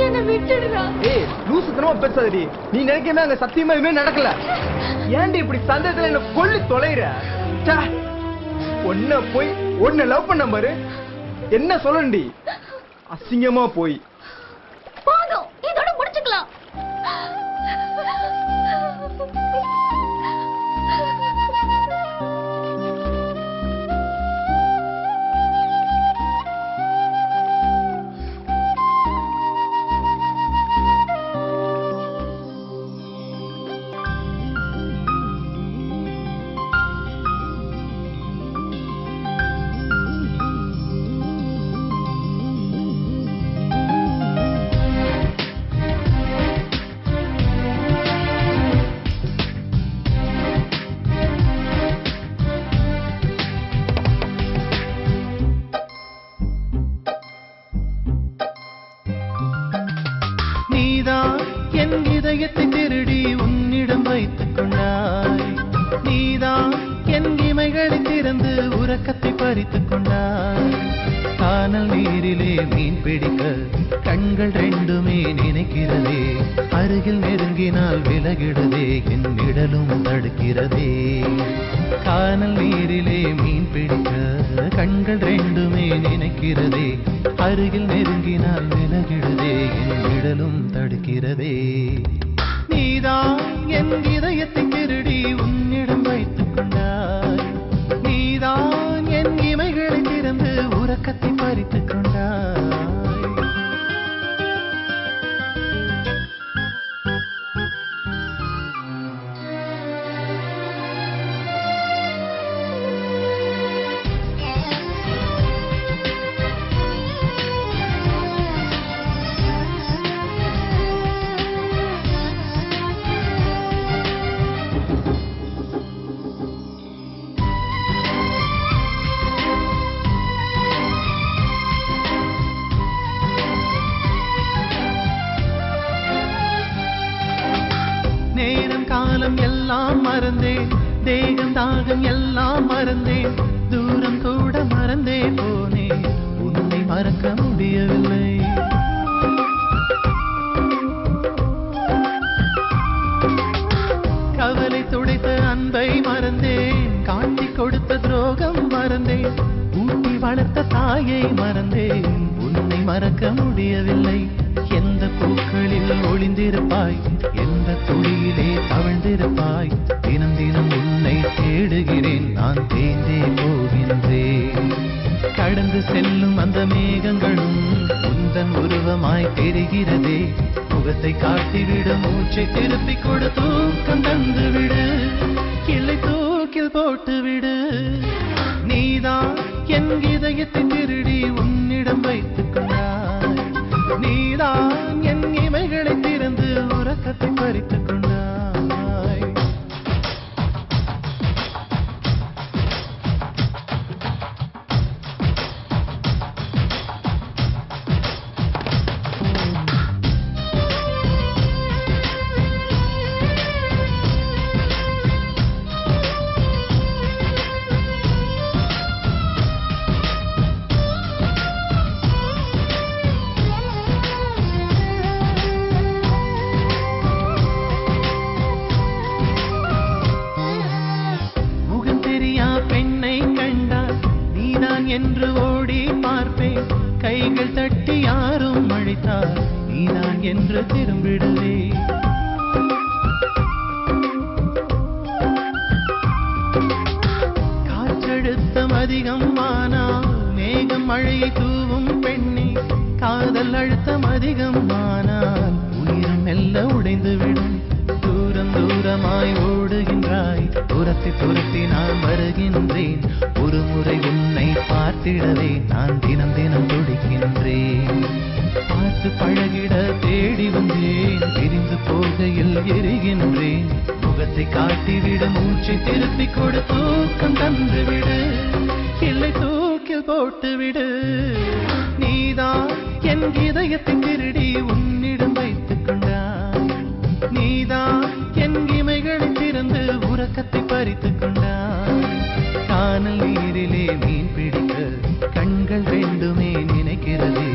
என்ன விட்டுடுடா. ஏய் லூசுத்தனமா பேசாதடி. நீ நினைக்கிறமே அங்க சத்தியமா எதுவுமே நடக்கல. ஏன்டி இப்படி சந்தேகத்துல என்ன கொல்லி தொலைற? ஒன்ன போய் ஒன்ன லவ் பண்ண பாரு. என்ன சொல்லண்டி? அசிங்கமா போய் போதும், இதோட முடிச்சுக்கலாம். என் இதயத்தை திருடி உன்னிடம் வைத்துக் கொண்டாய். நீதான் என் இமைகளை திறந்து உறக்கத்தை பறித்துக் கொண்டாய். கானல் நீரிலே மீன் பிடிக்க கண்கள் ரெண்டுமே நினைக்கிறதே. அருகில் நெருங்கினால் விலகிடுதே, என் நிழலும் தடுக்கிறதே. கானல் நீரிலே மீன் பிடிக்க கண்கள் ரெண்டுமே நினைக்கிறதே. அருகில் நெருங்கினால் விலகிடுதே, என் நிழலும் தடுக்கிறதே. நீதான் என் இதயத்தை திருடி உன்னிடம் வைத்துக் கொண்டாய். நீதான் என் இமைகளை திறந்து உறக்கத்தை பறித்துக் கொண்டாய். நேரம் காலம் எல்லாம் மறந்தேன், தேகம் தாகம் எல்லாம் மறந்தேன். தூரம் கூட மறந்தே போனேன், உன்னை மறக்க முடியவில்லை. கவலை துடைத்த அன்பை மறந்தேன், காட்டி கொடுத்த துரோகம் மறந்தேன். ஊட்டி வளர்த்த தாயை மறந்தேன், உன்னை மறக்க முடியவில்லை. எந்த பூக்களில் ஒளிந்திருப்பாய், எந்த துளியிலே தவழ்ந்திருப்பாய். தினம் தினம் உன்னை தேடுகிறேன், நான் தேய்ந்தே போகின்றேன். கடந்து செல்லும் அந்த மேகங்களும் உந்தன் உருவமாய் தெரிகிறதே. முகத்தை காட்டிவிடு, மூச்சை திருப்பி கொடு, தூக்கம் தந்து விடு, கிளை தூக்கில் போட்டுவிடு. நீதான் என் இதயத்தை திருடி உன்னிடம் வைத்துக் கொண்டாய். நீதான் என் இமைகளை திறந்து உறக்கத்தை பறித்துக் கொண்டாய். பெண்ணை கண்டால் நீதான் என்று ஓடி பார்ப்பேன். கைகள் தட்டி யாரும் அழைத்தால் நீதான் என்று திரும்பிடுவே. காற்றழுத்தம் அதிகம் ஆனால் மேகம் மழையை தூவும் பெண்ணே. காதல் அழுத்தம் அதிகம் ஆனால் உயிரும் மெல்ல உடைந்துவிடும். தூரம் தூரமாய் ஓடுகின்றாய், துரத்தி துரத்தி நான் வருகின்றேன். ஒரு முறை உன்னை பார்த்திடவே நான் தினம் தினம் துடிக்கின்றேன். பார்த்து பழகிட தேடி வந்தேன், பிரிந்து போகையில் எரிகின்றேன். முகத்தை காட்டிவிட, மூச்சை திருப்பி கொடு, தூக்கம் தந்துவிடு, இல்லை தூக்கில் போட்டுவிடு. நீதான் என் இதயத்தை திருடி உன்னிடம் வைத்துக் கொண்டாய். நீதான் என் இமைகளை திறந்து உறக்கத்தை பறித்துக் கொண்டாய். கானல் நீரிலே மீன் பிடிக்க கண்கள் ரெண்டுமே நினைக்கிறதே.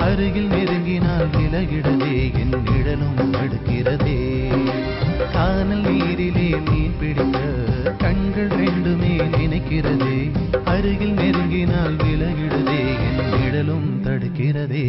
அருகில் நெருங்கினார் நெருங்கினால் விலகிடதே என் நிழலும் தடுக்கிறதே கானல் நீரிலே மீன் பிடிக்க கண்கள் ரெண்டுமே நினைக்கிறதே அருகில் நெருங்கினால் விலகிடுதே என் நிழலும் தடுக்கிறதே